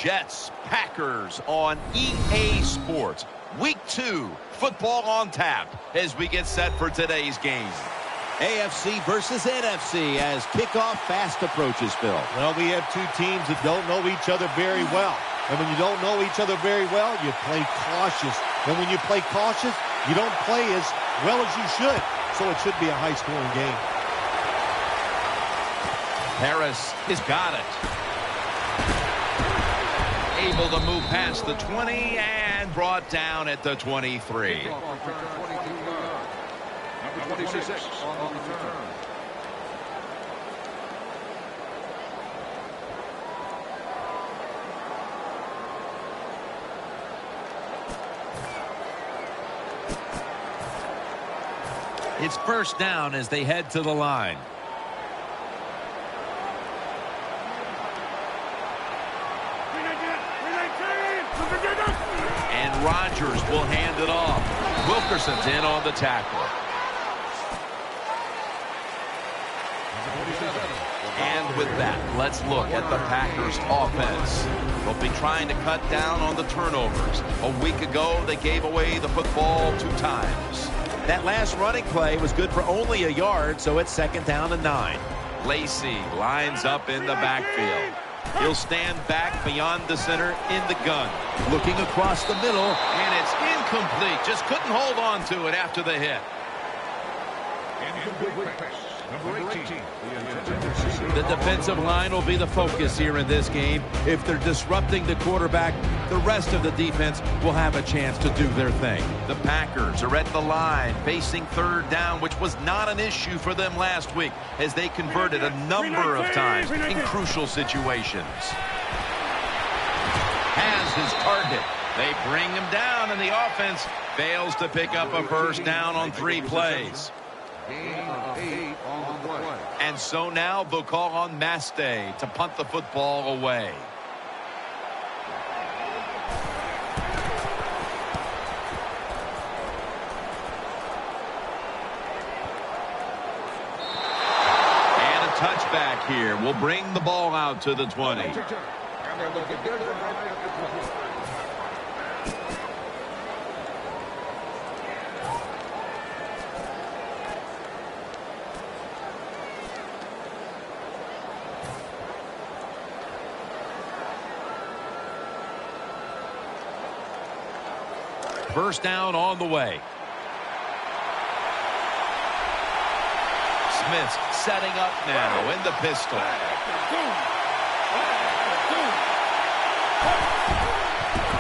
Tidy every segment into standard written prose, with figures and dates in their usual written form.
Jets, Packers on EA Sports. Week 2, football on tap as we get set for today's game. AFC versus NFC as kickoff fast approaches, Phil. Well, we have two teams that don't know each other very well. And when you don't know each other very well, you play cautious. And when you play cautious, you don't play as well as you should. So it should be a high-scoring game. Harris has got it. Able to move past the 20 and brought down at the 23. Number 26 on the turn. It's first down as they head to the line. And Rodgers will hand it off. Wilkerson's in on the tackle. And with that, let's look at the Packers offense. They'll be trying to cut down on the turnovers. A week ago, they gave away the football 2 times. That last running play was good for only a yard, so it's 2nd down and 9. Lacey lines up in the backfield. He'll stand back beyond the center in the gun. Looking across the middle. And it's incomplete. Just couldn't hold on to it after the hit. Incomplete pass. Number 18. The defensive line will be the focus here in this game. If they're disrupting the quarterback, the rest of the defense will have a chance to do their thing. The Packers are at the line facing 3rd down, which was not an issue for them last week as they converted a number of times in crucial situations. Has his target. They bring him down, and the offense fails to pick up a first down on 3 plays. Gain of 8 on the play. And so now they'll call on Mastay to punt the football away. And a touchback here will bring the ball out to the 20. First down on the way. Smith's setting up now in the pistol.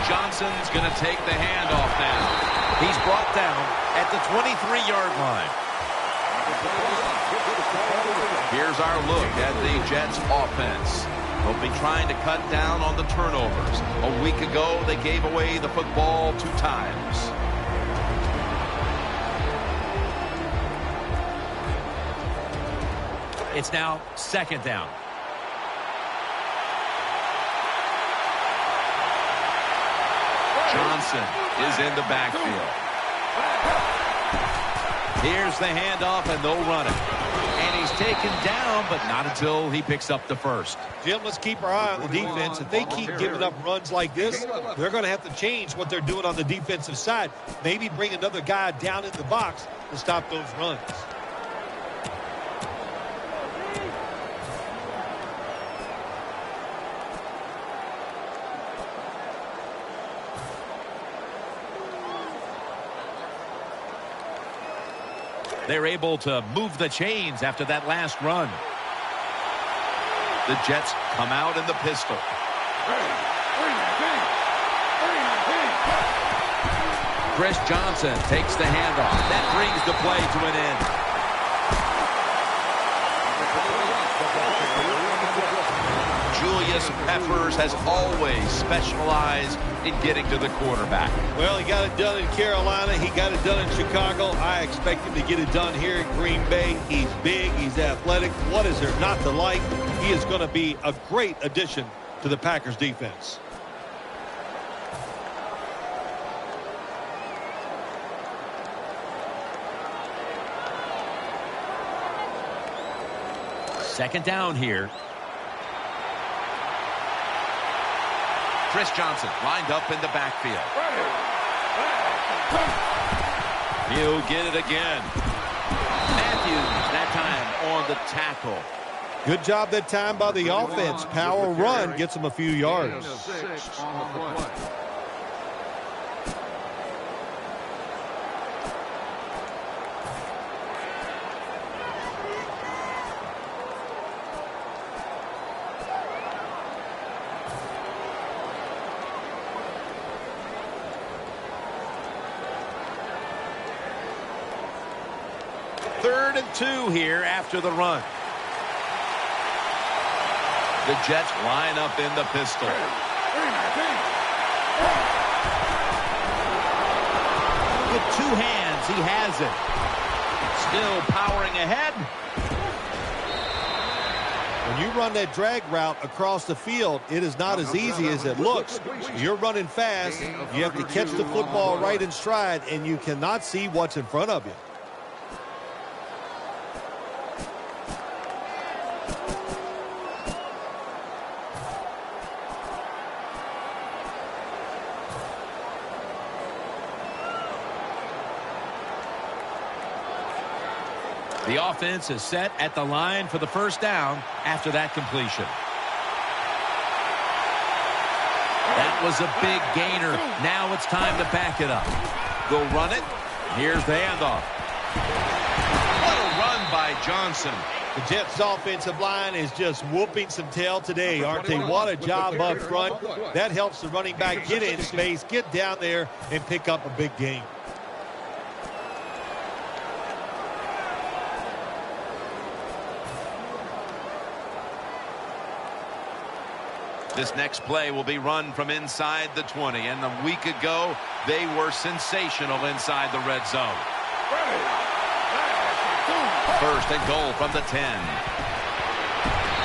Johnson's going to take the handoff now. He's brought down at the 23-yard line. Here's our look at the Jets offense. They'll be trying to cut down on the turnovers. A week ago, they gave away the football 2 times. It's now 2nd down. Johnson is in the backfield. Here's the handoff, and they'll run it. And he's taken down, but not until he picks up the first. Jim, let's keep our eye on the defense. If they keep giving up runs like this, they're going to have to change what they're doing on the defensive side. Maybe bring another guy down in the box to stop those runs. They're able to move the chains after that last run. The Jets come out in the pistol. Chris Johnson takes the handoff. That brings the play to an end. Julius Peppers has always specialized in getting to the quarterback. Well, he got it done in Carolina. He got it done in Chicago. I expect him to get it done here in Green Bay. He's big. He's athletic. What is there not to like? He is going to be a great addition to the Packers defense. Second down here. Chris Johnson lined up in the backfield. He'll get it again. Matthews that time on the tackle. Good job that time by the offense. Power run gets them a few yards. 6 on the play. Third and 2 here after the run. The Jets line up in the pistol. With 2 hands, he has it. Still powering ahead. When you run that drag route across the field, it is not as easy as it looks. You're running fast. You have to catch the football right in stride, and you cannot see what's in front of you. The offense is set at the line for the first down after that completion. That was a big gainer. Now it's time to back it up. They'll run it. Here's the handoff. What a run by Johnson. The Jets' offensive line is just whooping some tail today, aren't they? What a job up front. That helps the running back get in space, get down there, and pick up a big gain. This next play will be run from inside the 20. And a week ago, they were sensational inside the red zone. First and goal from the 10.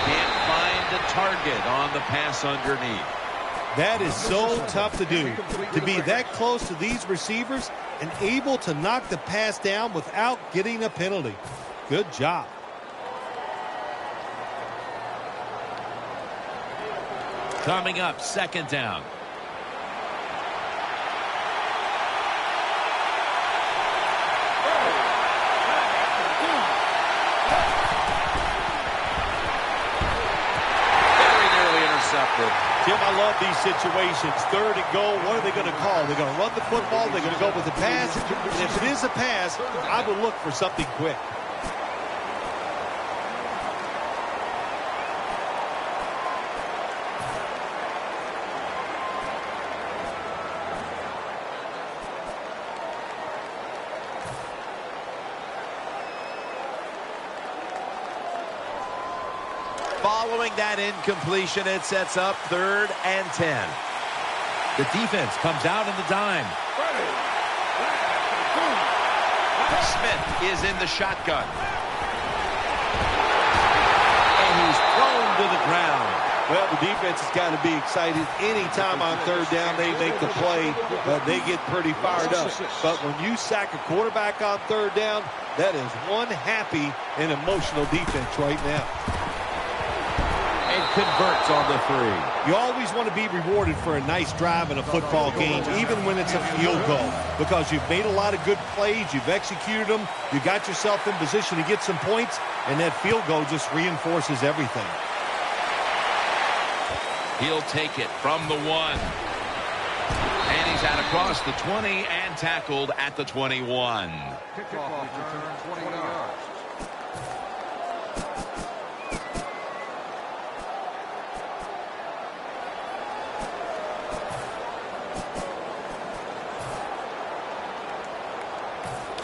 Can't find a target on the pass underneath. That is so tough to do, to be that close to these receivers and able to knock the pass down without getting a penalty. Good job. Coming up, second down. Very nearly intercepted. Jim, I love these situations. Third and goal, what are they going to call? They're going to run the football, they're going to go with the pass. And if it is a pass, I would look for something quick. Following that incompletion, it sets up 3rd and 10. The defense comes out in the dime. Smith is in the shotgun. And he's thrown to the ground. Well, the defense has got to be excited. Anytime on 3rd down they make the play, they get pretty fired up. But when you sack a quarterback on 3rd down, that is one happy and emotional defense right now. And converts on the 3. You always want to be rewarded for a nice drive in a football game, even when it's a field goal, because you've made a lot of good plays, you've executed them, you got yourself in position to get some points, and that field goal just reinforces everything. He'll take it from the 1. And he's out across the 20 and tackled at the 21. Kickoff return 20 yards.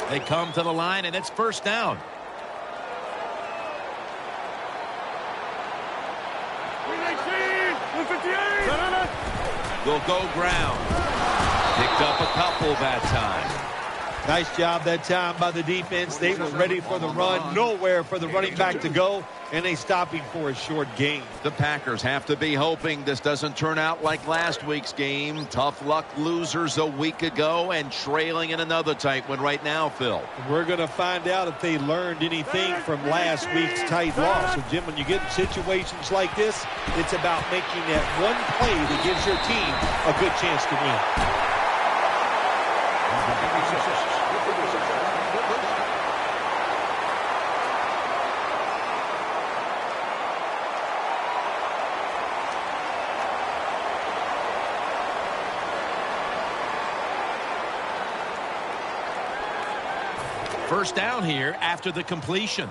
They come to the line, and it's first down. They'll go ground. Picked up a couple that time. Nice job that time by the defense. They were ready for the run. Nowhere for the running back to go. and they stop him for a short gain. The Packers have to be hoping this doesn't turn out like last week's game. Tough luck losers a week ago and trailing in another tight one right now, Phil. We're going to find out if they learned anything from last week's tight loss. So, Jim, when you get in situations like this, it's about making that one play that gives your team a good chance to win. First down here after the completion.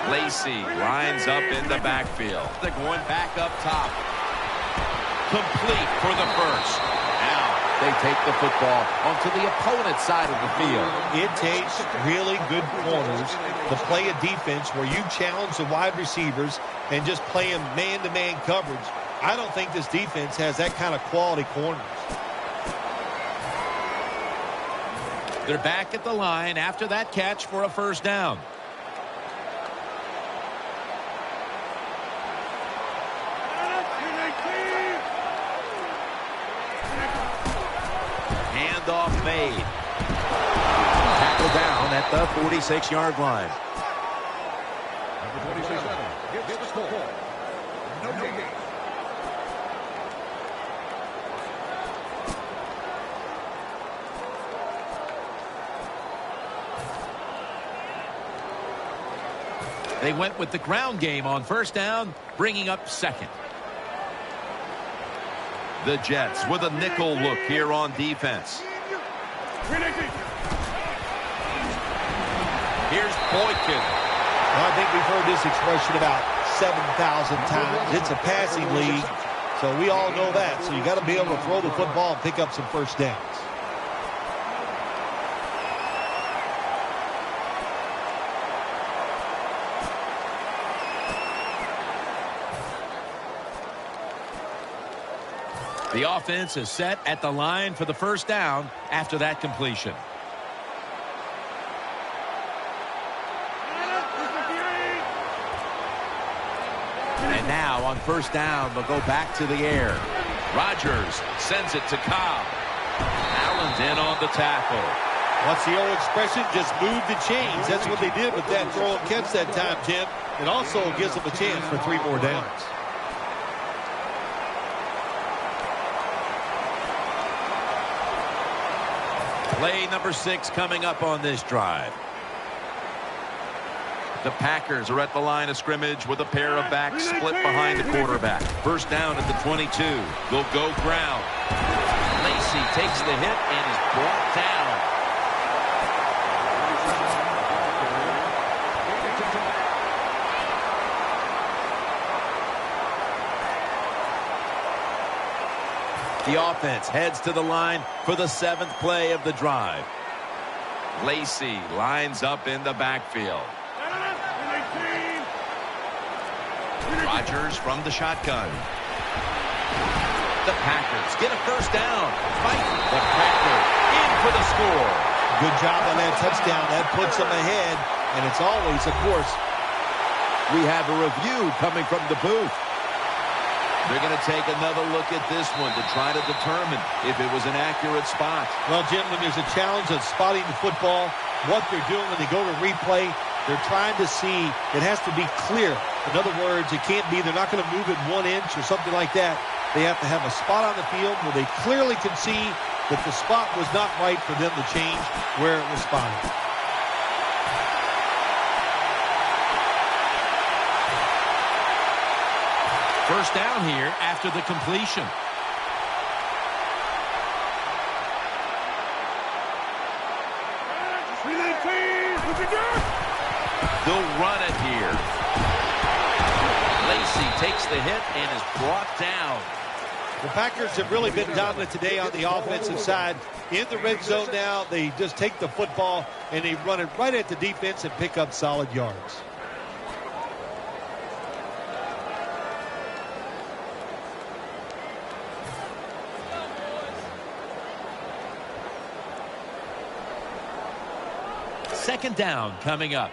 Lacy lines up in the backfield. They're going back up top. Complete for the first. Now They take the football onto the opponent's side of the field. It takes really good corners to play a defense where you challenge the wide receivers and just play them man-to-man coverage. I don't think this defense has that kind of quality corners. They're back at the line after that catch for a first down. Handoff made. Tackle down at the 46-yard line. Number 27 gets the ball. No gain. They went with the ground game on first down, bringing up second. the Jets with a nickel look here on defense. Here's Boykin. Well, I think we've heard this expression about 7,000 times. It's a passing league, so we all know that. So you got to be able to throw the football and pick up some first downs. The offense is set at the line for the first down after that completion. And now on first down, they'll go back to the air. Rodgers sends it to Cobb. Allen's in on the tackle. What's the old expression? Just move the chains. That's what they did with that throw and catch that time, Tim. It also gives them a chance for 3 more downs. Play number 6 coming up on this drive. The Packers are at the line of scrimmage with a pair of backs split behind the quarterback. First down at the 22. They'll go ground. Lacy takes the hit and is brought down. The offense heads to the line for the 7th play of the drive. Lacy lines up in the backfield. Rodgers from the shotgun. The Packers get a first down. Fight the Packers in for the score. Good job on that touchdown. That puts them ahead. And it's always, of course, we have a review coming from the booth. They're going to take another look at this one to try to determine if it was an accurate spot. well, Jim, when there's a challenge of spotting the football, what they're doing when they go to replay, they're trying to see, it has to be clear. In other words, it can't be, they're not going to move it 1 inch or something like that. They have to have a spot on the field where they clearly can see that the spot was not right for them to change where it was spotted. First down here after the completion. They'll run it here. Lacy takes the hit and is brought down. The Packers have really been dominant today on the offensive side. In the red zone now, they just take the football and they run it right at the defense and pick up solid yards. second down coming up.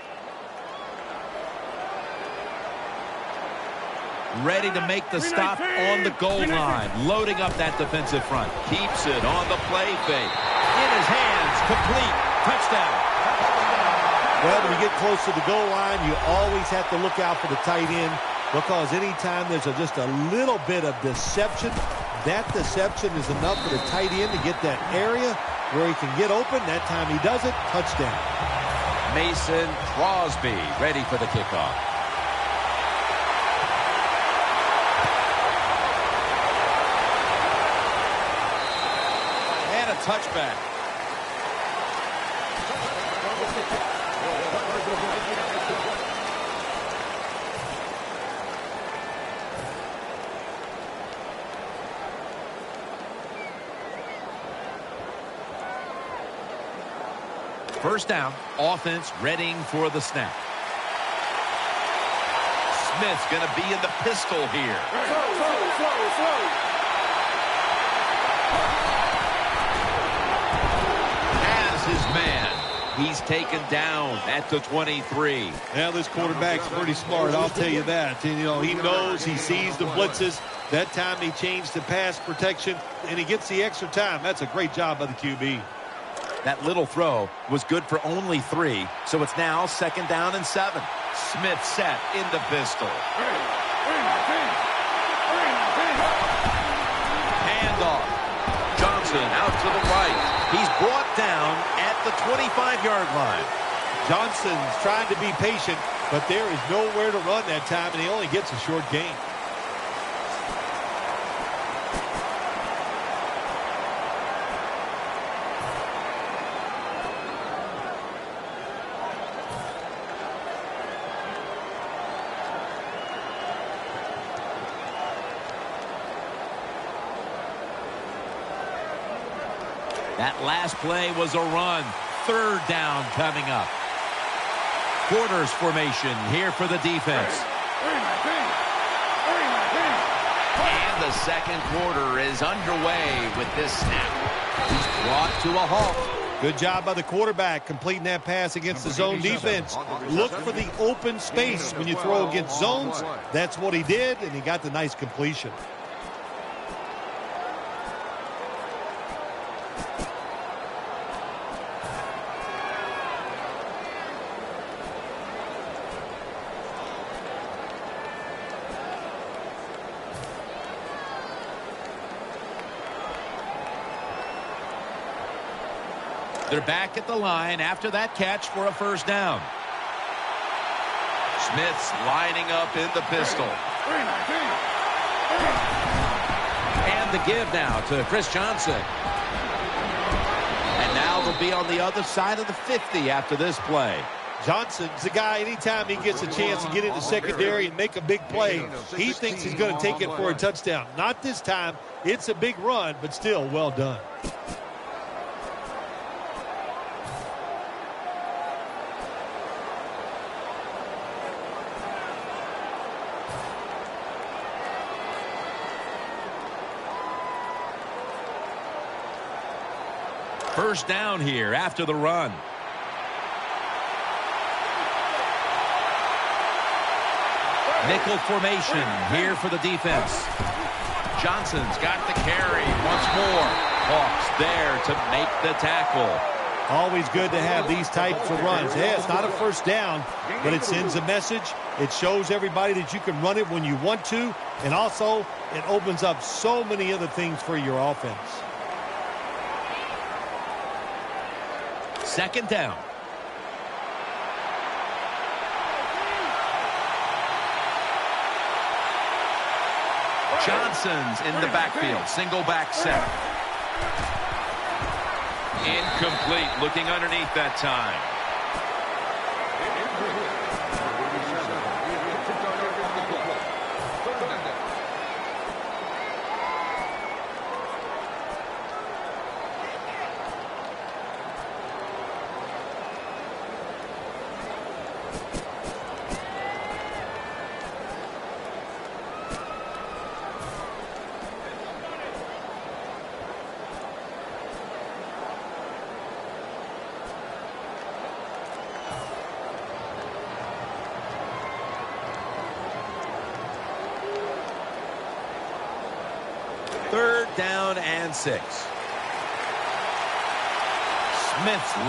Ready to make the stop on the goal line. Loading up that defensive front. Keeps it on the play fake. In his hands. Complete. Touchdown. Well, when you get close to the goal line, you always have to look out for the tight end, because anytime there's just a little bit of deception, that deception is enough for the tight end to get that area where he can get open. That time he does it. Touchdown. Mason Crosby ready for the kickoff. And a touchback. First down, offense readying for the snap. Smith's going to be in the pistol here. Has his man. He's taken down at the 23. Now this quarterback's pretty smart, I'll tell you that. And, you know, he knows, he sees the blitzes. That time he changed to pass protection, and he gets the extra time. That's a great job by the QB. That little throw was good for only 3, so it's now second down and 7. Smith set in the pistol. Handoff. Johnson out to the right. He's brought down at the 25-yard line. Johnson's trying to be patient, but there is nowhere to run that time, and he only gets a short gain. That last play was a run. Third down coming up. Quarters formation here for the defense. And the second quarter is underway with this snap. He's brought to a halt. Good job by the quarterback completing that pass against the zone defense. Look for the open space when you throw against zones. That's what he did, and he got the nice completion. They're back at the line after that catch for a first down. Smith's lining up in the pistol. And the give now to Chris Johnson. And now they'll be on the other side of the 50 after this play. Johnson's the guy, anytime he gets a chance to get into secondary and make a big play, he thinks he's going to take it for a touchdown. Not this time. It's a big run, but still well done. First down here after the run. Nickel formation here for the defense. Johnson's got the carry once more. Hawks there to make the tackle. Always good to have these types of runs. Yeah, it's not a first down, but it sends a message. It shows everybody that you can run it when you want to, and also it opens up so many other things for your offense. Second down. Johnson's in the backfield. Single back set. Incomplete. Looking underneath that time. 3rd down and 6. Smith's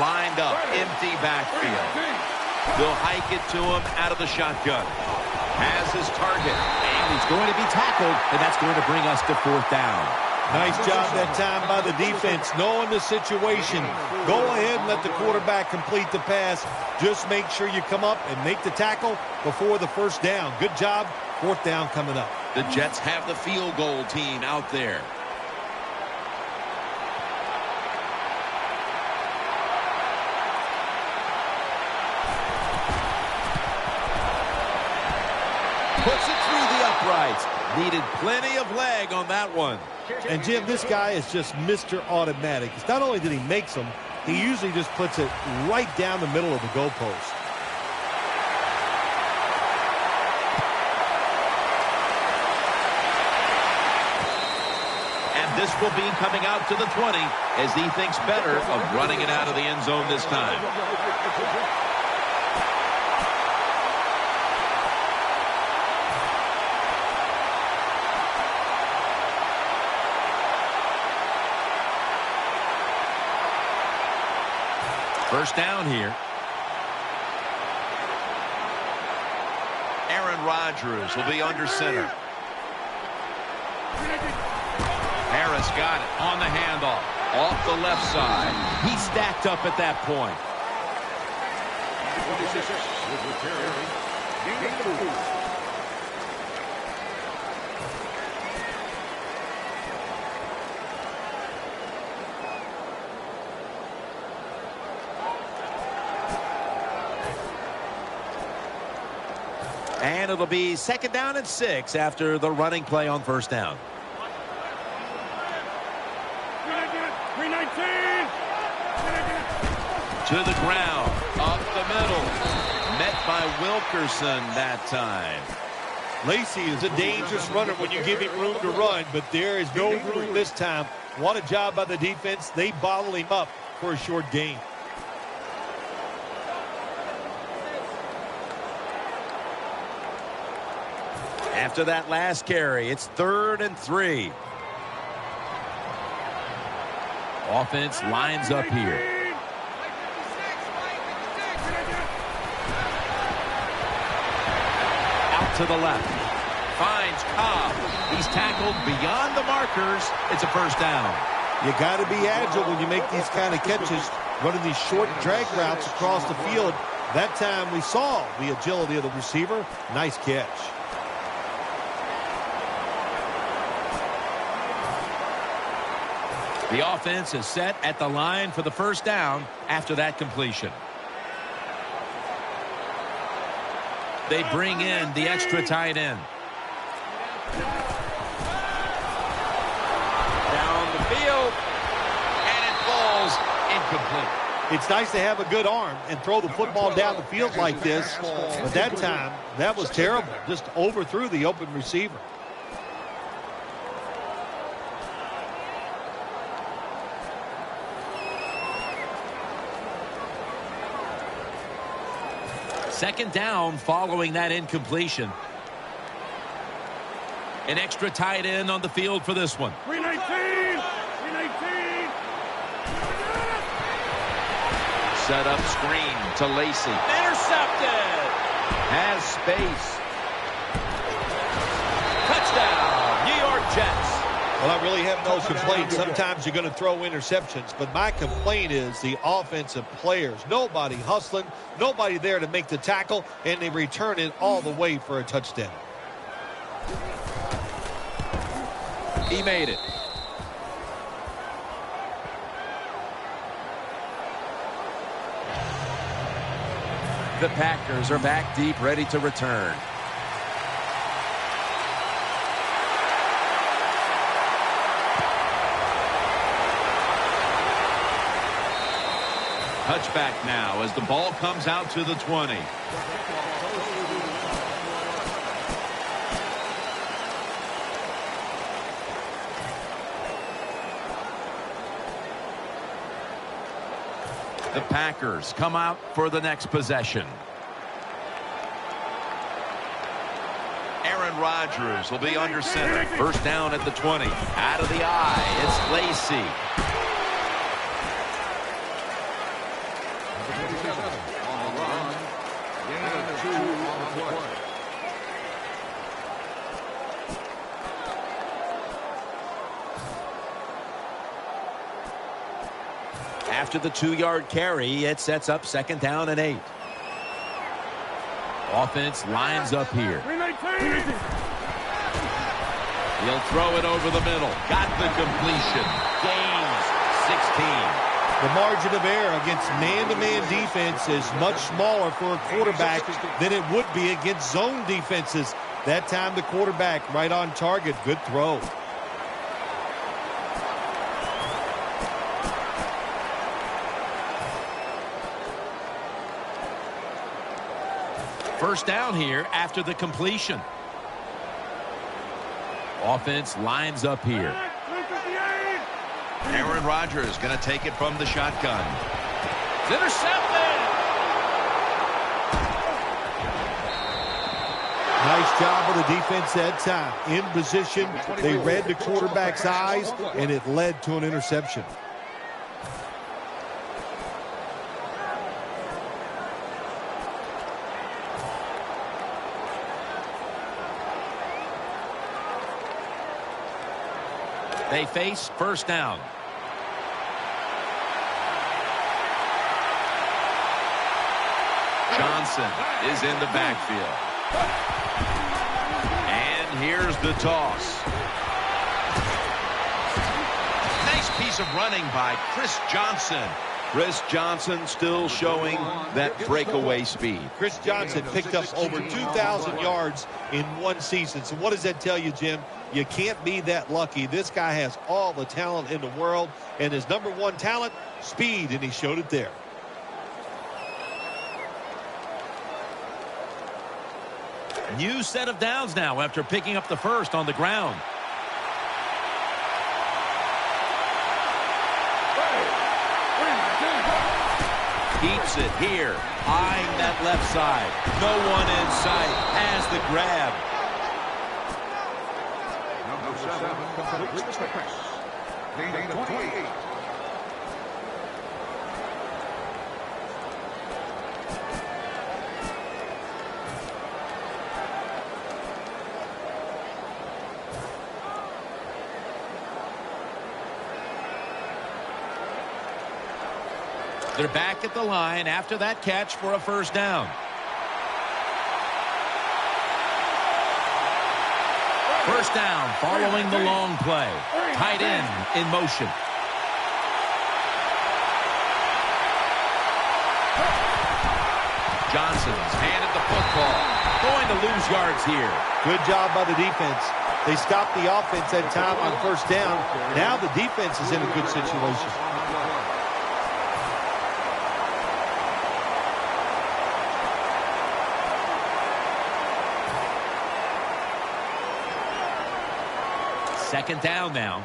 lined up, empty backfield. They'll hike it to him out of the shotgun. Has his target. And he's going to be tackled, and that's going to bring us to 4th down. Nice job that time by the defense, knowing the situation. Go ahead and let the quarterback complete the pass. Just make sure you come up and make the tackle before the 1st down. Good job. 4th down coming up. The Jets have the field goal team out there. Puts it through the uprights. Needed plenty of leg on that one. And, Jim, this guy is just Mr. Automatic. It's not only that he makes them, he usually just puts it right down the middle of the goalpost. And this will be coming out to the 20 as he thinks better of running it out of the end zone this time. First down here. Aaron Rodgers will be under center. Harris got it on the handoff. Off the left side. He stacked up at that point. And it'll be 2nd down and 6 after the running play on 1st down. 319. To the ground, up the middle. Met by Wilkerson that time. Lacy is a dangerous runner when you give him room to run, but there is no room this time. What a job by the defense. They bottle him up for a short gain. After that last carry, it's 3rd and 3. Offense lines up here. Out to the left. Finds Cobb. He's tackled beyond the markers. It's a 1st down. You got to be agile when you make these kind of catches, running these short drag routes across the field. That time we saw the agility of the receiver. Nice catch. The offense is set at the line for the 1st down after that completion. They bring in the extra tight end. Down the field, and it falls incomplete. It's nice to have a good arm and throw the football down the field like this, but that time, that was terrible. Just overthrew the open receiver. Second down following that incompletion. An extra tight end on the field for this one. 319. 319. Set up screen to Lacy. Intercepted. Has space. Touchdown, New York Jets. Well, I really have no complaints. Sometimes you're going to throw interceptions, but my complaint is the offensive players. Nobody hustling, nobody there to make the tackle, and they return it all the way for a touchdown. He made it. The Packers are back deep, ready to return. Touchback now as the ball comes out to the 20. The Packers come out for the next possession. Aaron Aaron Rodgers will be under center. First down at the 20. Out of the eye, it's Lacy. After the 2-yard carry, it sets up second down and 8. Offense lines up here. He'll throw it over the middle. Got the completion. Gains 16. The margin of error against man-to-man defense is much smaller for a quarterback than it would be against zone defenses. That time the quarterback right on target. Good throw. First down here after the completion. Offense lines up here. Aaron Rodgers going to take it from the shotgun. It's intercepted. Nice job of the defense that time. In position, they read the quarterback's eyes, and it led to an interception. They face first down. Johnson is in the backfield. And here's the toss. Nice piece of running by Chris Johnson. Chris Johnson still showing that breakaway speed. Chris Johnson picked up over 2,000 yards in one season. So what does that tell you, Jim? You can't be that lucky. This guy has all the talent in the world, and his number one talent, speed, and he showed it there. New set of downs now after picking up the first on the ground. Keeps it here, eyeing that left side. No one in sight, has the grab. Gain of 28. They're back at the line after that catch for a first down. First down following the long play. Tight end in motion. Johnson's handed the football. Going to lose yards here. Good job by the defense. They stopped the offense that time on first down. Now the defense is in a good situation. Second down now.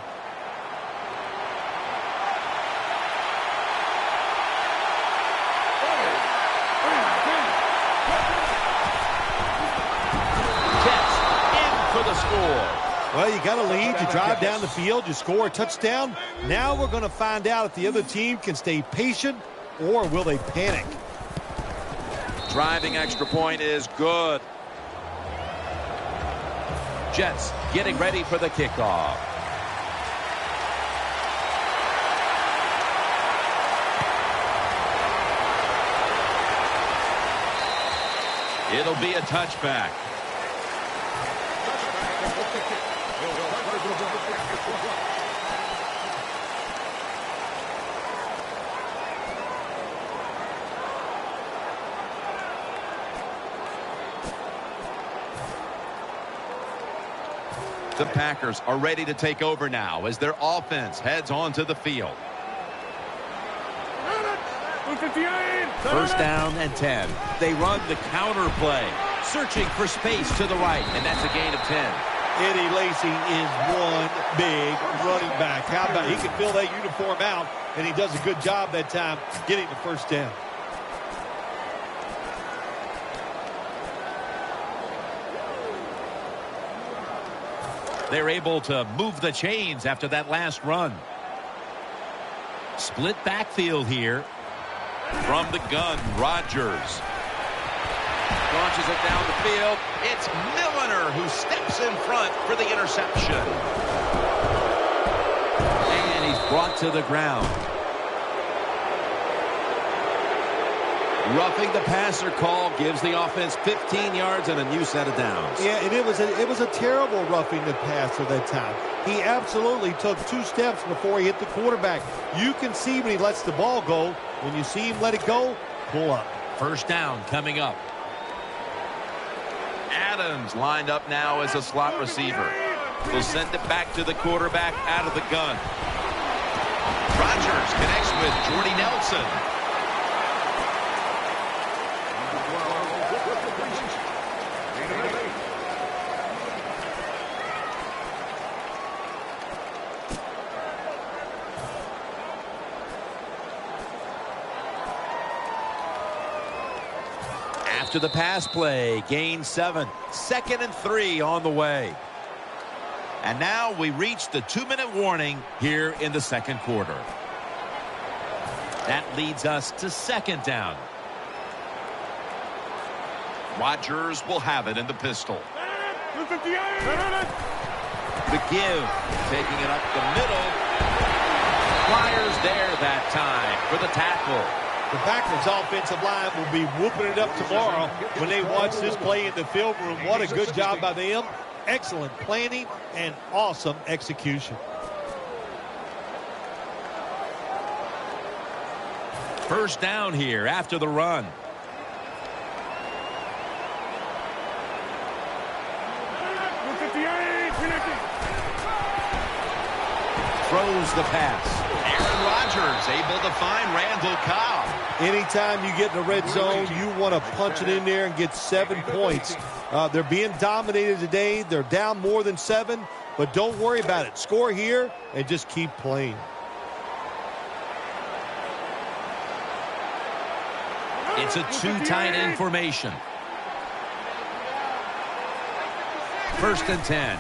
Jets in for the score. Well, you got a lead. You drive down the field. You score a touchdown. Now we're going to find out if the other team can stay patient or will they panic. Driving extra point is good. Jets getting ready for the kickoff. It'll be a touchback. The Packers are ready to take over now as their offense heads onto the field. First down and 10. They run the counter play, searching for space to the right, and that's a gain of 10. Eddie Lacy is one big running back. How about he can fill that uniform out, and he does a good job that time getting the first down. They're able to move the chains after that last run. Split backfield here. From the gun, Rodgers. Launches it down the field. It's Milliner who steps in front for the interception. And he's brought to the ground. Roughing the passer call gives the offense 15 yards and a new set of downs. Yeah, and it was a terrible roughing the passer that time. He absolutely took 2 steps before he hit the quarterback. You can see when he lets the ball go. When you see him let it go, pull up. First down coming up. Adams lined up now as a slot receiver. They'll send it back to the quarterback out of the gun. Rodgers connects with Jordy Nelson. After the pass play, gain 7. 2nd and 3 on the way. And now we reach the 2-minute warning here in the second quarter. That leads us to 2nd down. Rodgers will have it in the pistol. The give, taking it up the middle. Flyers there that time for the tackle. The Packers offensive line will be whooping it up tomorrow when they watch this play in the film room. What a good job by them. Excellent planning and awesome execution. First down here after the run. Throws the pass. Aaron Rodgers able to find Randall Cobb. Anytime you get in the red zone, you want to punch it in there and get 7 points. They're being dominated today. They're down more than 7, but don't worry about it. Score here and just keep playing. It's a 2 tight end formation. 1st and 10.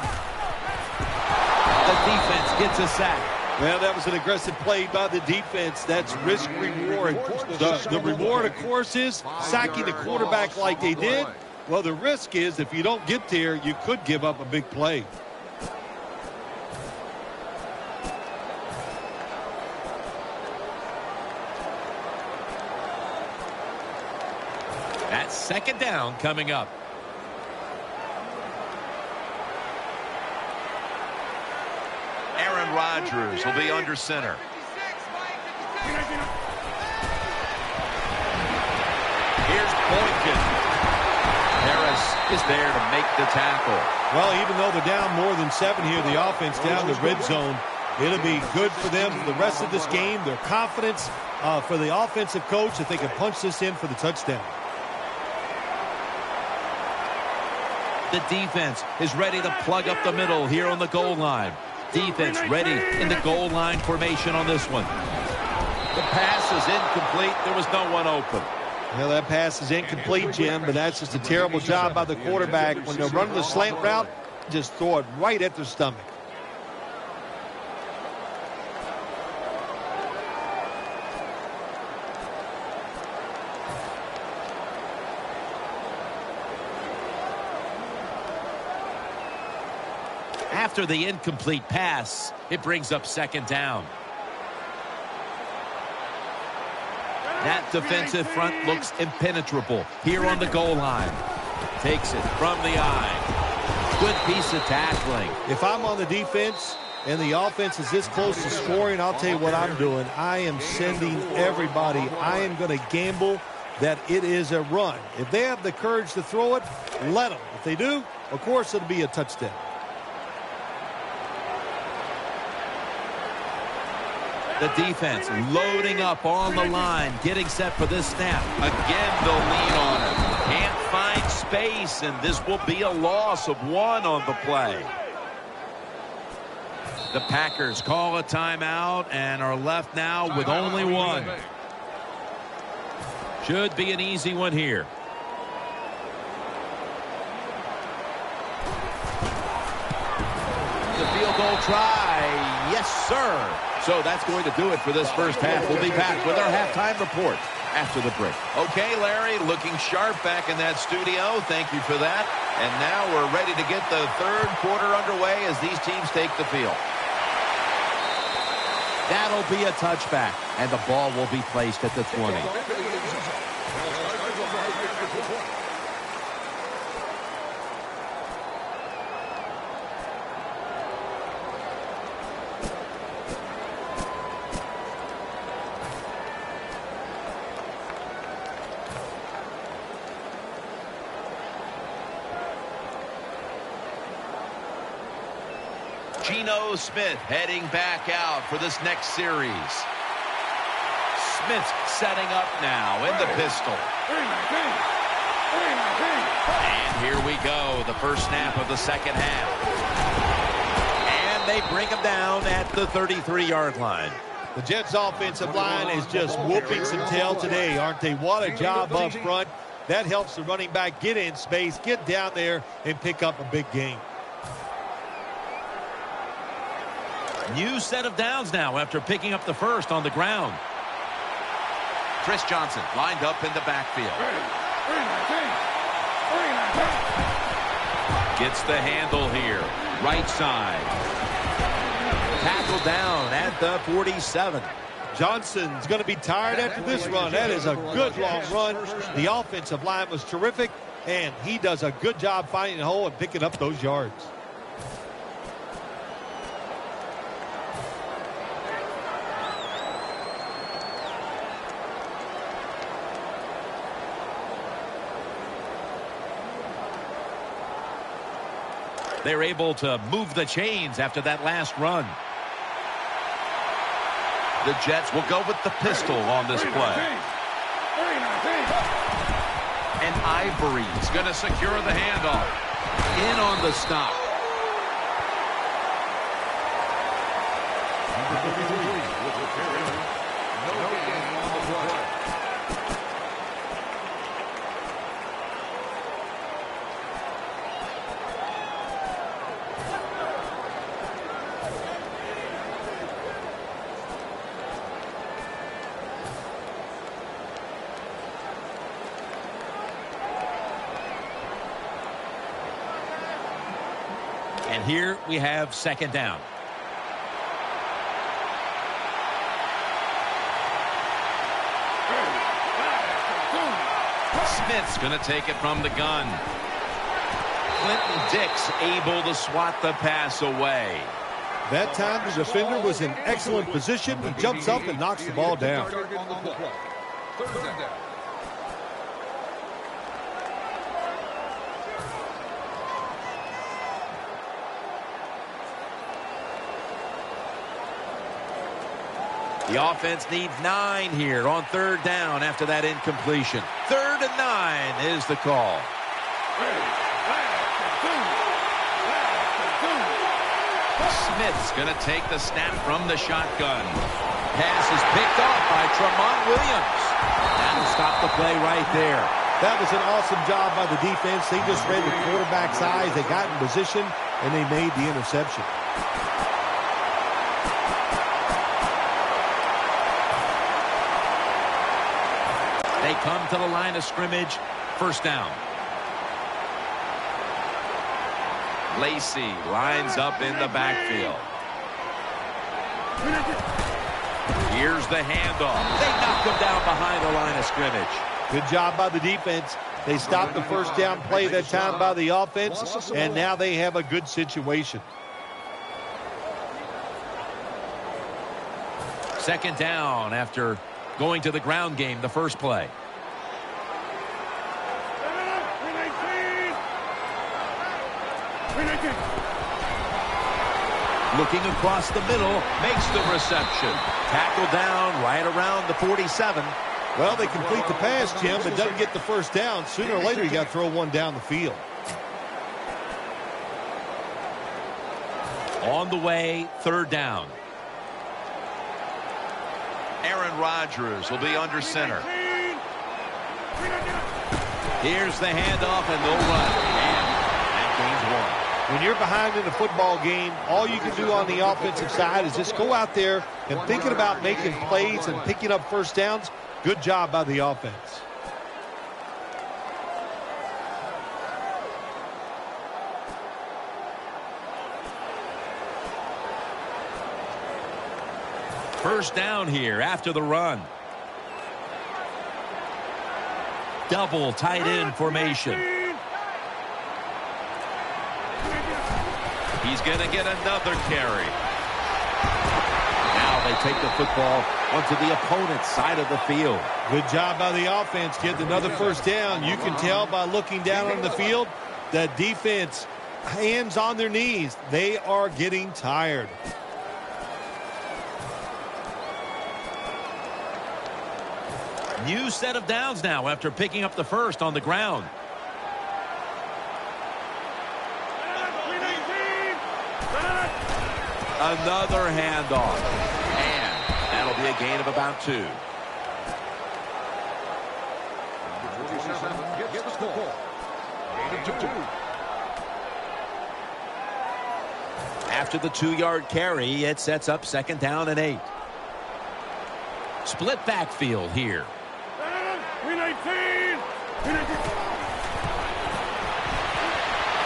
The defense gets a sack. Well, that was an aggressive play by the defense. That's risk-reward. The reward, of course, is sacking the quarterback like they did. Well, the risk is if you don't get there, you could give up a big play. That's 2nd down coming up. Aaron Rodgers will be under center. Here's Boykin. Harris is there to make the tackle. Well, even though they're down more than 7 here, the offense down the red zone, it'll be good for them for the rest of this game. Their confidence for the offensive coach that they can punch this in for the touchdown. The defense is ready to plug up the middle here on the goal line. Defense ready in the goal line formation on this one. The pass is incomplete. There was no one open. Well, that pass is incomplete, Jim, but that's just a terrible job by the quarterback. When they're running the slant route, just throw it right at their stomach. After the incomplete pass, it brings up 2nd down. That defensive front looks impenetrable here on the goal line. Takes it from the eye. Good piece of tackling. If I'm on the defense and the offense is this close to scoring, I'll tell you what I'm doing. I am sending everybody. I am going to gamble that it is a run. If they have the courage to throw it, let them. If they do, of course, it'll be a touchdown. The defense loading up on the line, getting set for this snap. Again, they'll lean on it. Can't find space, and this will be a loss of 1 on the play. The Packers call a timeout and are left now with only 1. Should be an easy one here. the field goal try. Yes, sir. So that's going to do it for this first half. We'll be back with our halftime report after the break. Okay, Larry, looking sharp back in that studio. Thank you for that. And now we're ready to get the third quarter underway as these teams take the field. That'll be a touchback, and the ball will be placed at the 20. Geno Smith heading back out for this next series. Smith setting up now in the pistol. And here we go, the first snap of the second half. And they bring him down at the 33-yard line. The Jets' offensive line is just whooping some tail today, aren't they? What a job up front. That helps the running back get in space, get down there, and pick up a big gain. New set of downs now after picking up the first on the ground. Chris Johnson lined up in the backfield. Gets the handle here. Right side. Tackled down at the 47. Johnson's going to be tired after this run. That is a good long run. The offensive line was terrific, and he does a good job finding the hole and picking up those yards. They're able to move the chains after that last run. The Jets will go with the pistol on this play. And Ivory's going to secure the handoff. In on the stop. And here we have second down. Smith's going to take it from the gun. Clinton Dix able to swat the pass away. That time the defender was in excellent position. He jumps up and knocks the ball down. The offense needs 9 here on third down after that incompletion. 3rd and 9 is the call. Smith's going to take the snap from the shotgun. Pass is picked off by Tramon Williams. That'll stop the play right there. That was an awesome job by the defense. They just read the quarterback's eyes. They got in position, and they made the interception. They come to the line of scrimmage. First down. Lacey lines up in the backfield. Here's the handoff. They knock him down behind the line of scrimmage. Good job by the defense. They stopped the first down play that time by the offense, and now they have a good situation. Second down after going to the ground game the first play. Looking across the middle, makes the reception. Tackled down right around the 47. Well, they complete the pass, Jim, but doesn't get the first down. Sooner or later, you got to throw one down the field. On the way, third down. Aaron Rodgers will be under center. Here's the handoff, and they'll run. And that gains 1. when you're behind in a football game, all you can do on the offensive side is just go out there and thinking about making plays and picking up first downs. Good job by the offense. First down here after the run. Double tight end formation. He's going to get another carry. Now they take the football onto the opponent's side of the field. Good job by the offense getting another first down. You can tell by looking down on the field that defense, hands on their knees. They are getting tired. New set of downs now after picking up the first on the ground. Another handoff. And that'll be a gain of about 2. After the 2-yard carry, it sets up 2nd down and 8. Split backfield here.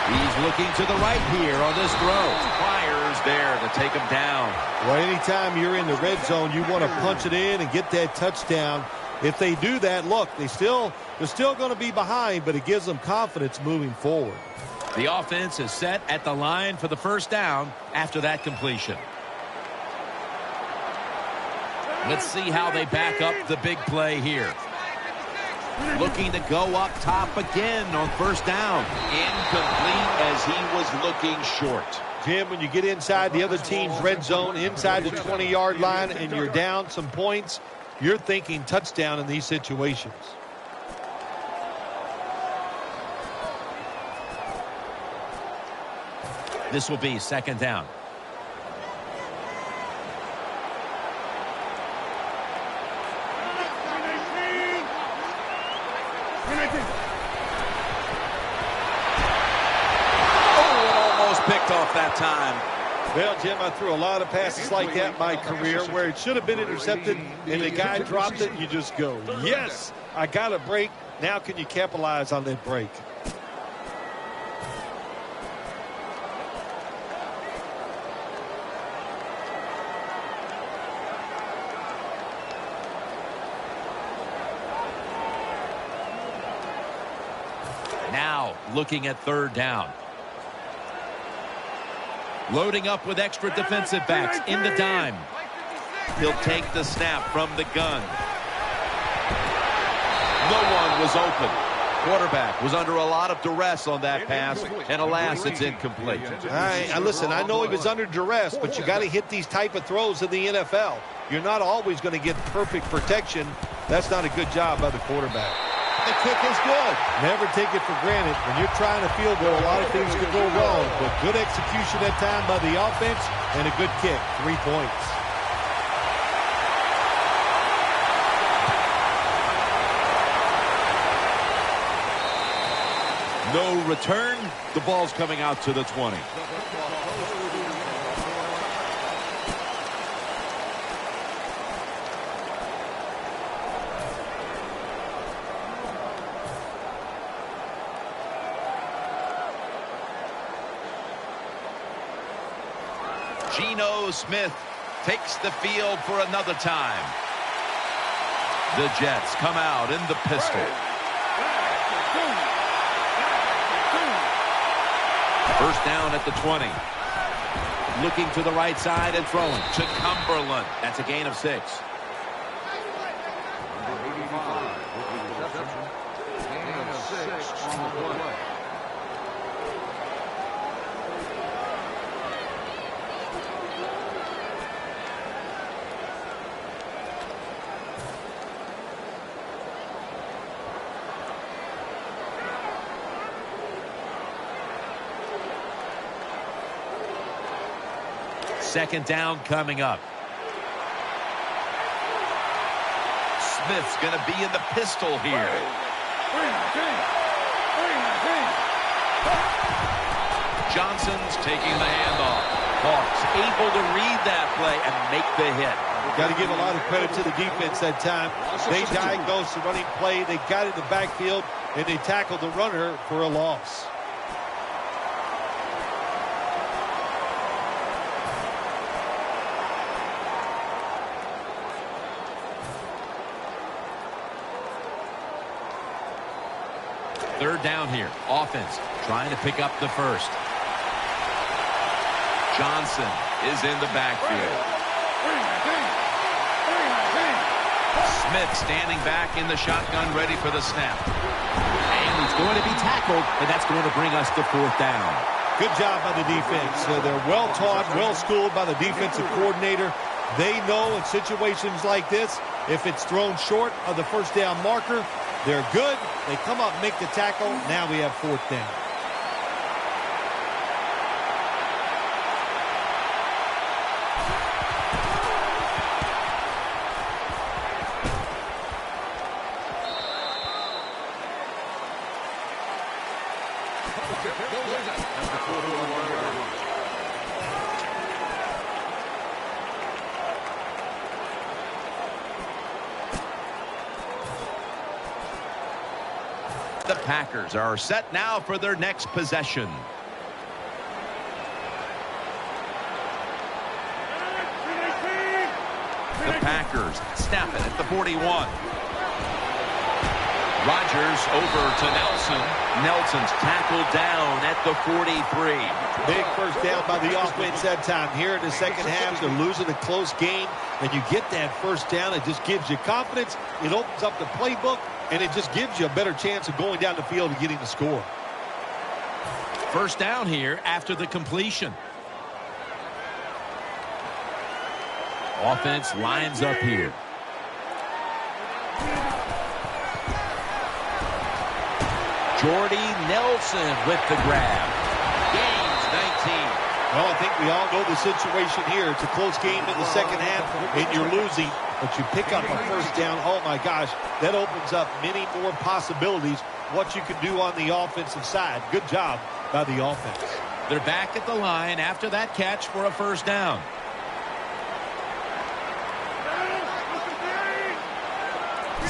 He's looking to the right here on this throw. Fires there to take him down. Well, anytime you're in the red zone, you want to punch it in and get that touchdown. If they do that, look, they're still going to be behind, but it gives them confidence moving forward. The offense is set at the line for the first down after that completion. Let's see how they back up the big play here. Looking to go up top again on first down. Incomplete as he was looking short. Jim, when you get inside the other team's red zone, inside the 20-yard line, and you're down some points, you're thinking touchdown in these situations. This will be 2nd down. Picked off that time. Well, Jim, I threw a lot of passes like that in my career where it should have been intercepted and the guy dropped it and you just go, yes, I got a break. Now can you capitalize on that break? Now looking at 3rd down. Loading up with extra defensive backs in the dime. He'll take the snap from the gun. No one was open. Quarterback was under a lot of duress on that pass, and alas, it's incomplete. Listen, I know he was under duress, but you got to hit these type of throws in the NFL. You're not always going to get perfect protection. That's not a good job by the quarterback. The kick is good. Never take it for granted. When you're trying to field goal, a lot of things could go wrong, but good execution that time by the offense and a good kick. 3 points. No return. The ball's coming out to the 20. Geno Smith takes the field for another time. The Jets come out in the pistol. First down at the 20. Looking to the right side and throwing to Cumberland. That's a gain of 6. Second down coming up. Smith's going to be in the pistol here. Johnson's taking the handoff. Hawks able to read that play and make the hit. Got to give a lot of credit to the defense that time. They diagnosed the running play. They got in the backfield, and they tackled the runner for a loss. Third down here. Offense trying to pick up the first. Johnson is in the backfield. Smith standing back in the shotgun, ready for the snap. And he's going to be tackled, and that's going to bring us to fourth down. Good job by the defense. They're well taught, well schooled by the defensive coordinator. They know in situations like this, if it's thrown short of the first down marker, they're good. They come up, make the tackle. Now we have fourth down. The Packers are set now for their next possession. The Packers snap it at the 41. Rodgers over to Nelson. Nelson's tackled down at the 43. Big first down by the offense that time. Here in the second half, they're losing a close game, and you get that first down. It just gives you confidence. It opens up the playbook, and it just gives you a better chance of going down the field and getting the score. First down here after the completion. Offense lines up here. Jordy Nelson with the grab. Gains 19. Well, I think we all know the situation here. It's a close game in the second half, and you're losing, but you pick up a first down. Oh, my gosh, that opens up many more possibilities, what you can do on the offensive side. Good job by the offense. They're back at the line after that catch for a first down.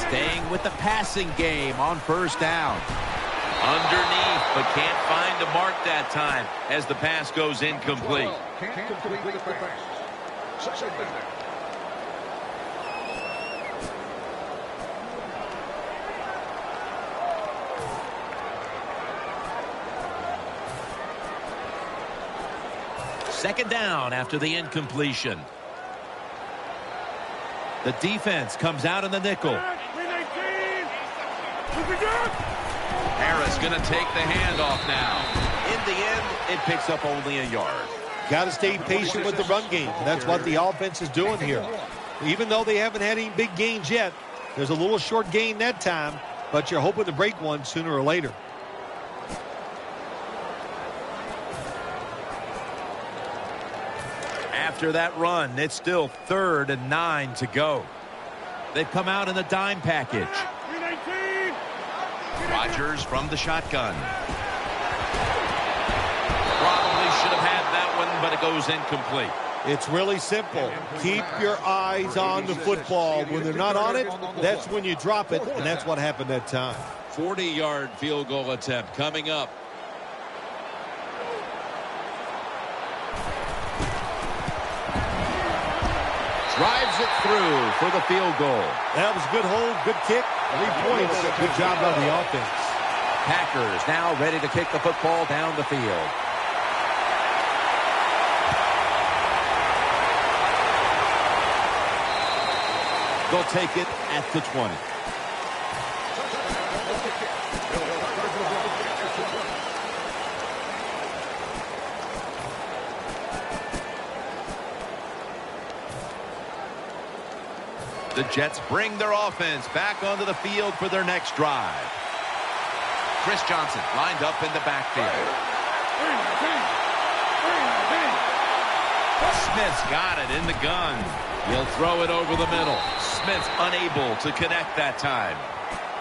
Staying with the passing game on first down. Underneath, but can't find a mark that time as the pass goes incomplete. Can't complete the pass. Second down. Second down after the incompletion. The defense comes out in the nickel. Harris going to take the handoff now. In the end, it picks up only a yard. Got to stay patient with the run game. That's what the offense is doing here. Even though they haven't had any big gains yet, there's a little short gain that time, but you're hoping to break one sooner or later. After that run, it's still 3rd and 9 to go. They've come out in the dime package. Rodgers from the shotgun. Probably should have had that one, but it goes incomplete. It's really simple. Keep your eyes on the football. When they're not on it, that's when you drop it, and that's what happened that time. 40-yard field goal attempt coming up. Drives it through for the field goal. That was a good hold, good kick, 3 points. Good job by the offense. Packers now ready to kick the football down the field. They'll take it at the 20. The Jets bring their offense back onto the field for their next drive. Chris Johnson lined up in the backfield. Smith's got it in the gun. He'll throw it over the middle. Smith's unable to connect that time.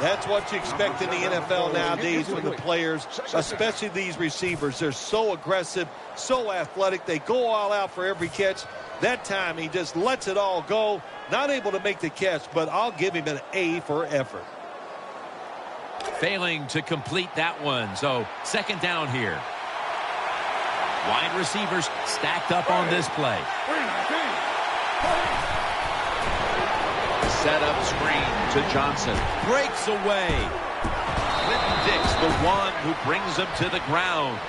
That's what you expect in the NFL nowadays from the players, especially these receivers. They're so aggressive, so athletic. They go all out for every catch. That time he just lets it all go. Not able to make the catch, but I'll give him an A for effort. Failing to complete that one. So second down here. Wide receivers stacked up on this play. Set up screen to Johnson. Breaks away. Clinton Dix, the one who brings him to the ground.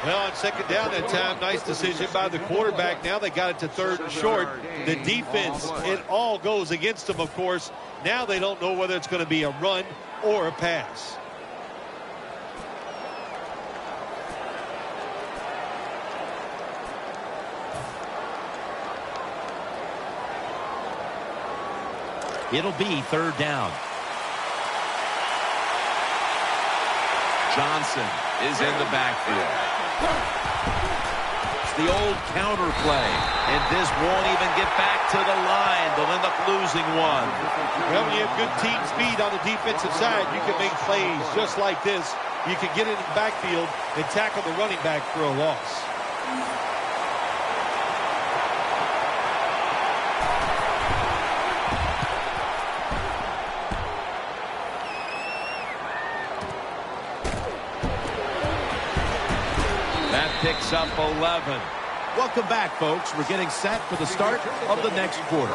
Well, on second down that time, nice decision by the quarterback. Now they got it to third and short. The defense, it all goes against them, of course. Now they don't know whether it's going to be a run or a pass. It'll be third down. Johnson is in the backfield. It's the old counter play, and this won't even get back to the line. They'll end up losing one. Well, when you have good team speed on the defensive side, you can make plays just like this. You can get in the backfield and tackle the running back for a loss. Picks up 11. Welcome back, folks. We're getting set for the start of the next quarter.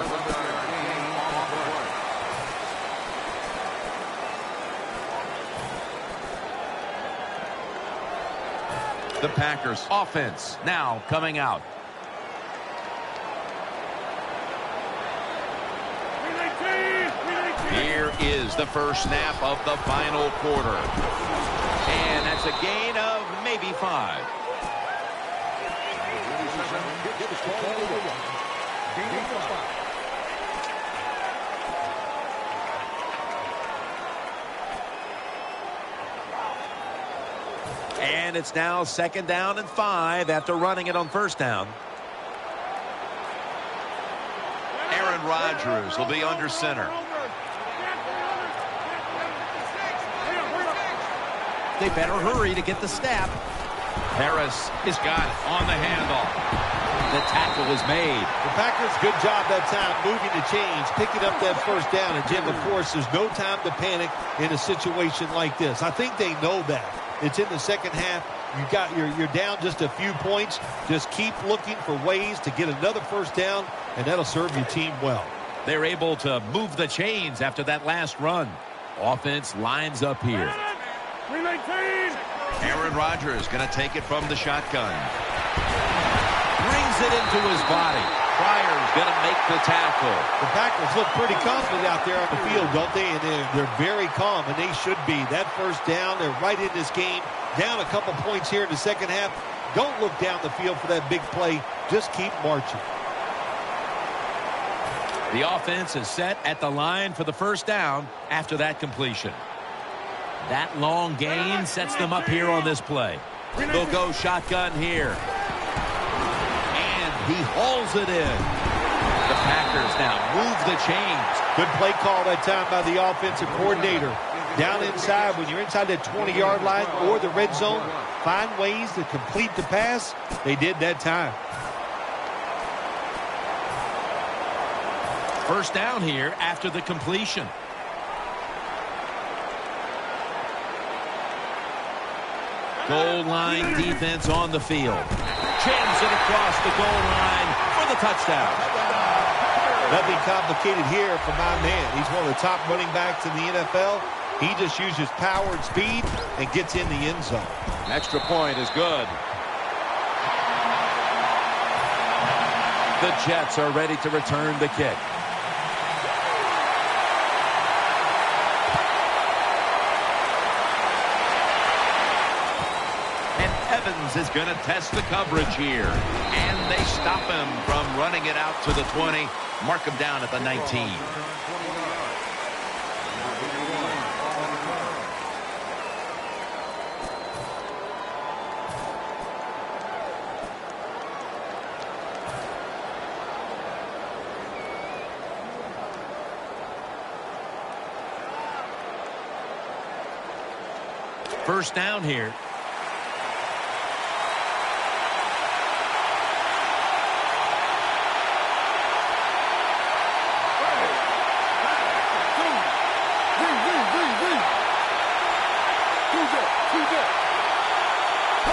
The Packers offense now coming out. Here is the first snap of the final quarter. And that's a gain of maybe 5. And it's now second down and 5 after running it on first down. Aaron Rodgers will be under center. They better hurry to get the snap. Harris has got it on the handoff. The tackle is made. The Packers, good job that time moving the chains, picking up that first down. And Jim, of course, there's no time to panic in a situation like this. I think they know that. It's in the second half. You're down just a few points. Just keep looking for ways to get another first down, and that'll serve your team well. They're able to move the chains after that last run. Offense lines up here. Aaron Rodgers going to take it from the shotgun. Brings it into his body. Pryor's going to make the tackle. The Packers look pretty confident out there on the field, don't they? And they're very calm, and they should be. That first down, they're right in this game. Down a couple points here in the second half. Don't look down the field for that big play. Just keep marching. The offense is set at the line for the first down after that completion. That long gain sets them up here on this play. They'll go shotgun here. And he hauls it in. The Packers now move the chains. Good play call that time by the offensive coordinator. Down inside, when you're inside that 20-yard line or the red zone, find ways to complete the pass. They did that time. First down here after the completion. Goal line defense on the field. Jams it across the goal line for the touchdown. Nothing complicated here for my man. He's one of the top running backs in the NFL. He just uses power and speed and gets in the end zone. An extra point is good. The Jets are ready to return the kick. Evans is going to test the coverage here. And they stop him from running it out to the 20. Mark him down at the 19. First down here.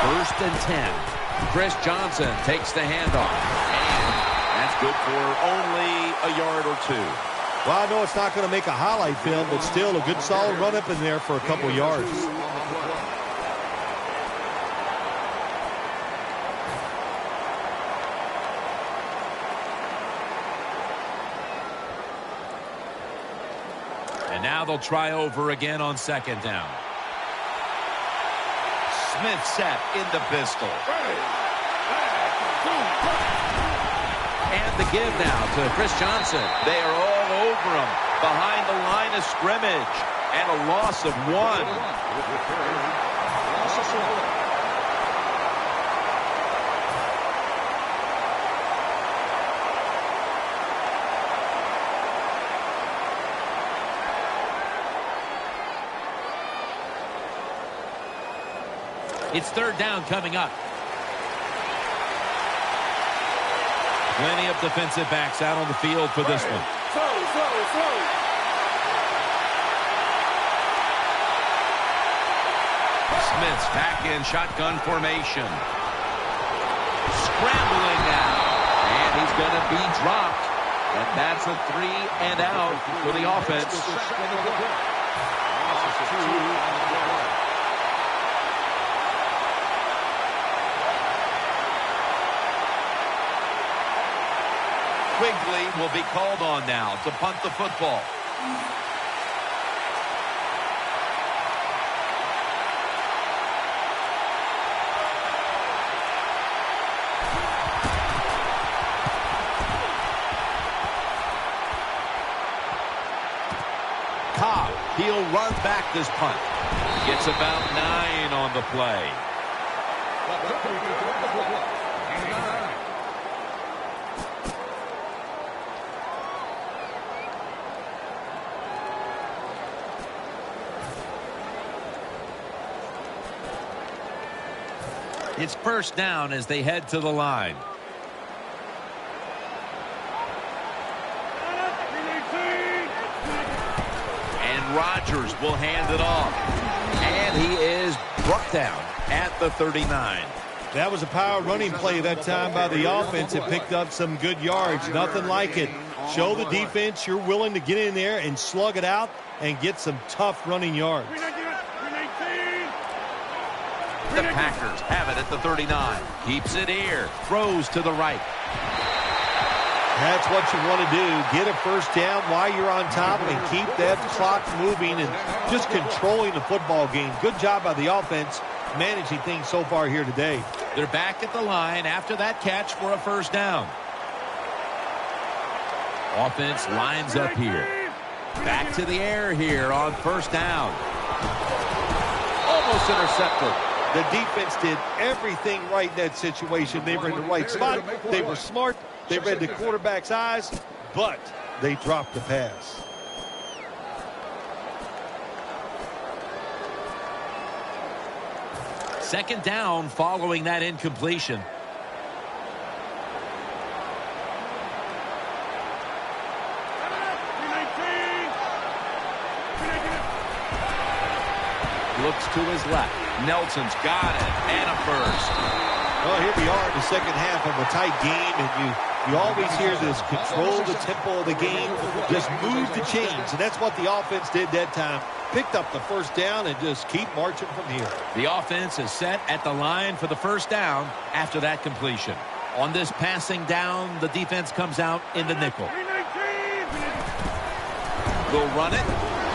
First and 10. Chris Johnson takes the handoff. And that's good for only a yard or two. Well, I know it's not going to make a highlight film, but still a good solid run up in there for a couple yards. And now they'll try over again on second down. Smith set in the pistol. And the give now to Chris Johnson. They are all over him behind the line of scrimmage. And a loss of 1. It's third down coming up. Plenty of defensive backs out on the field for this one. Smith's back in shotgun formation. Scrambling now. And he's going to be dropped. And that's a 3 and out for the offense. Quigley will be called on now to punt the football. Cobb, he'll run back this punt. Gets about 9 on the play. It's first down as they head to the line. And Rodgers will hand it off. And he is brought down at the 39. That was a power running play that time by the offense. It picked up some good yards. Nothing like it. Show the defense you're willing to get in there and slug it out and get some tough running yards. The Packers have it at the 39. Keeps it here. Throws to the right. That's what you want to do. Get a first down while you're on top and keep that clock moving and just controlling the football game. Good job by the offense managing things so far here today. They're back at the line after that catch for a first down. Offense lines up here. Back to the air here on first down. Almost intercepted. The defense did everything right in that situation. They were in the right spot. They were smart. They read the quarterback's eyes, but they dropped the pass. Second down following that incompletion. Looks to his left. Nelson's got it. And a first. Well, here we are in the second half of a tight game, and you always hear this, control the tempo of the game, just move the chains, and that's what the offense did that time. Picked up the first down and just keep marching from here. The offense is set at the line for the first down after that completion. On this passing down, the defense comes out in the nickel. Will run it.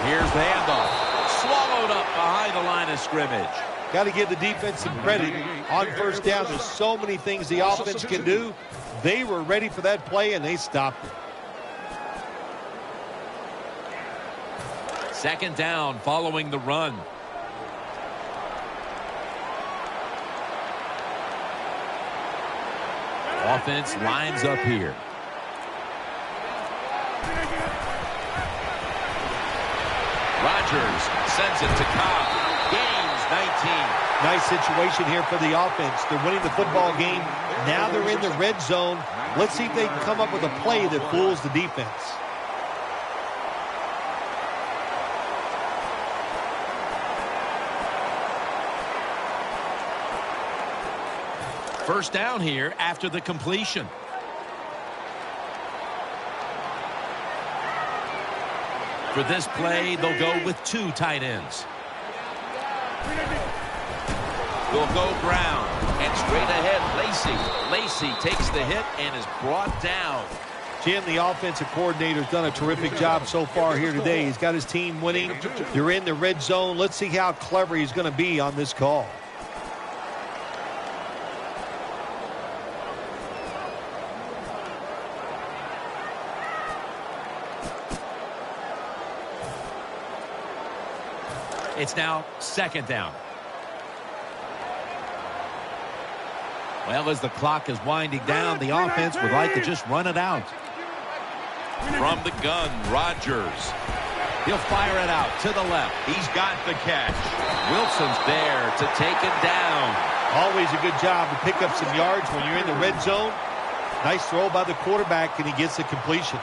Here's the handoff. Swallowed up behind the line of scrimmage. Got to give the defense some credit on first down. There's so many things the offense can do. They were ready for that play, and they stopped it. Second down following the run. Offense lines up here. Rodgers sends it to Cobb. Gains Nice situation here for the offense. They're winning the football game. Now they're in the red zone. Let's see if they can come up with a play that fools the defense. First down here after the completion. For this play, they'll go with 2 tight ends. They'll go ground and straight ahead. Lacey takes the hit and is brought down. Jim, the offensive coordinator's done a terrific job so far here today. He's got his team winning. They're in the red zone. Let's see how clever he's going to be on this call. It's now second down. Well, as the clock is winding down, the offense would like to just run it out. From the gun, Rodgers. He'll fire it out to the left. He's got the catch. Wilson's there to take it down. Always a good job to pick up some yards when you're in the red zone. Nice throw by the quarterback, and he gets the completion.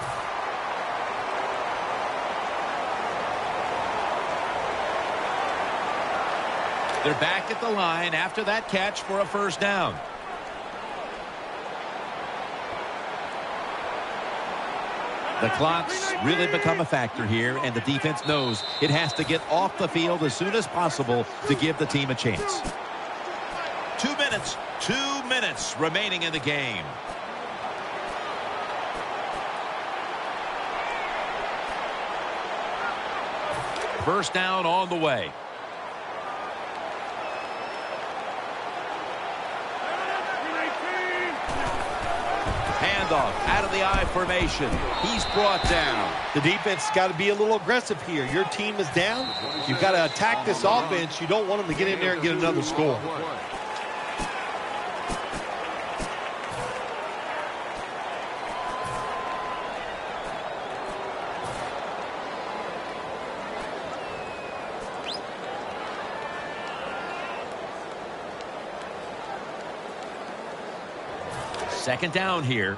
They're back at the line after that catch for a first down. The clock's really become a factor here, and the defense knows it has to get off the field as soon as possible to give the team a chance. 2 minutes remaining in the game. First down on the way. Handoff out of the I formation. He's brought down. The defense has got to be a little aggressive here. Your team is down. You've got to attack this offense. You don't want them to get in there and get another score. Second down here.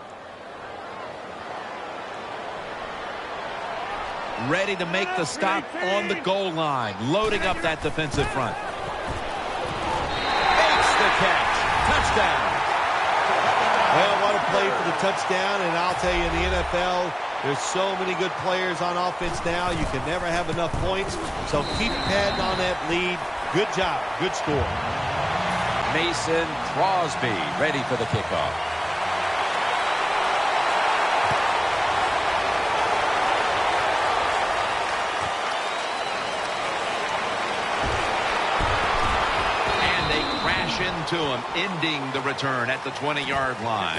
Ready to make the stop on the goal line. Loading up that defensive front. Makes the catch. Touchdown. Well, what a play for the touchdown. And I'll tell you, in the NFL, there's so many good players on offense now. You can never have enough points. So keep padding on that lead. Good job. Good score. Mason Crosby ready for the kickoff. Into him, ending the return at the 20-yard line.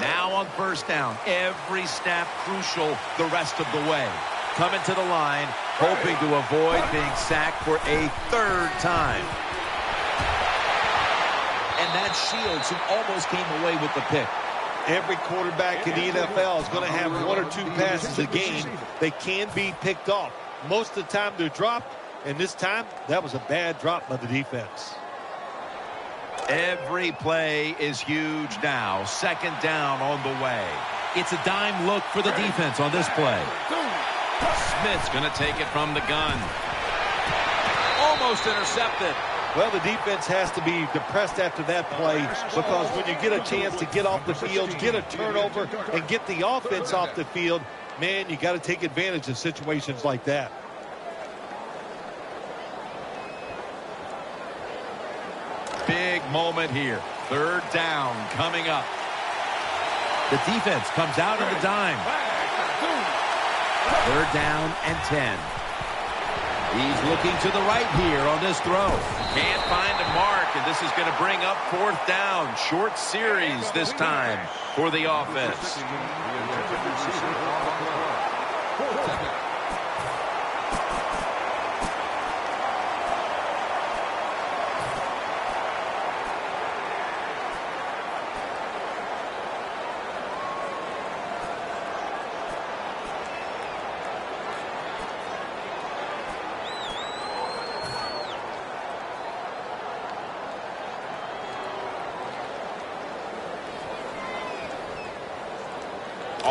Now on first down, every snap crucial the rest of the way. Coming to the line, hoping to avoid being sacked for a third time. And that shields him, almost came away with the pick. Every quarterback in the NFL is going to have 1 or 2 passes a game. They can be picked off. Most of the time they're dropped, and this time that was a bad drop by the defense. Every play is huge now. Second down on the way. It's a dime look for the defense on this play. Smith's going to take it from the gun. Almost intercepted. Well, the defense has to be depressed after that play, because when you get a chance to get off the field, get a turnover, and get the offense off the field, man, you got to take advantage of situations like that. Big moment here. Third down coming up. The defense comes out of the dime. Third down and 10. He's looking to the right here on this throw. Can't find a mark, and this is going to bring up fourth down. Short series this time for the offense.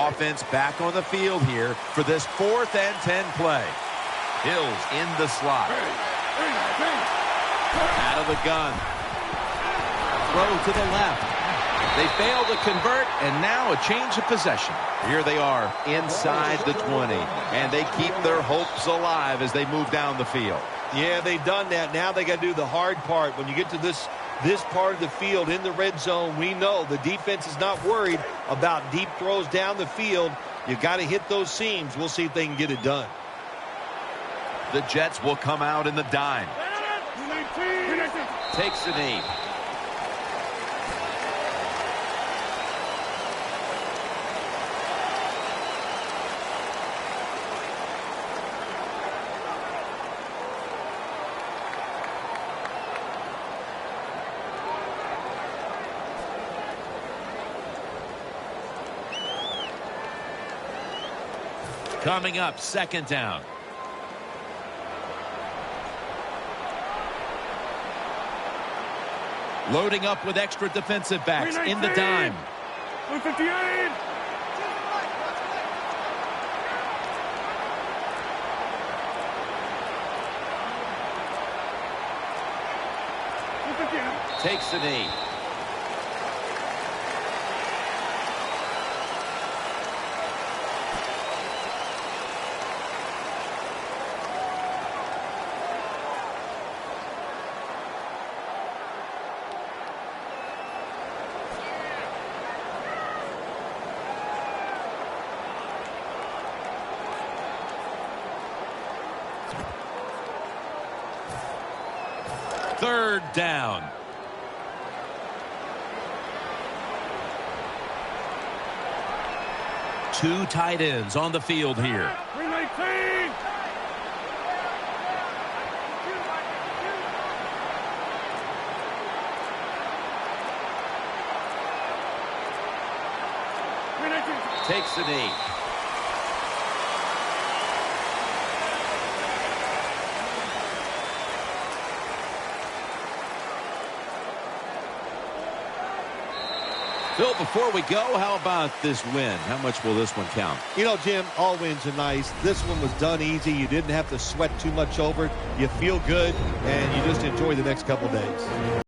Offense back on the field here for this 4th and 10 play. Hill's in the slot. Out of the gun. Throw to the left. They fail to convert, and now a change of possession. Here they are inside the 20, and they keep their hopes alive as they move down the field. Yeah, they've done that. Now they got to do the hard part. When you get to this part of the field in the red zone, we know the defense is not worried about deep throws down the field. You got to hit those seams. We'll see if they can get it done. The Jets will come out in the dime. Takes the knee. Coming up, 2nd down. Loading up with extra defensive backs in the dime. 158. Takes the knee. Third down. Two tight ends on the field here. 319. Takes the knee. Phil, before we go, how about this win? How much will this one count? You know, Jim, all wins are nice. This one was done easy. You didn't have to sweat too much over it. You feel good, and you just enjoy the next couple days.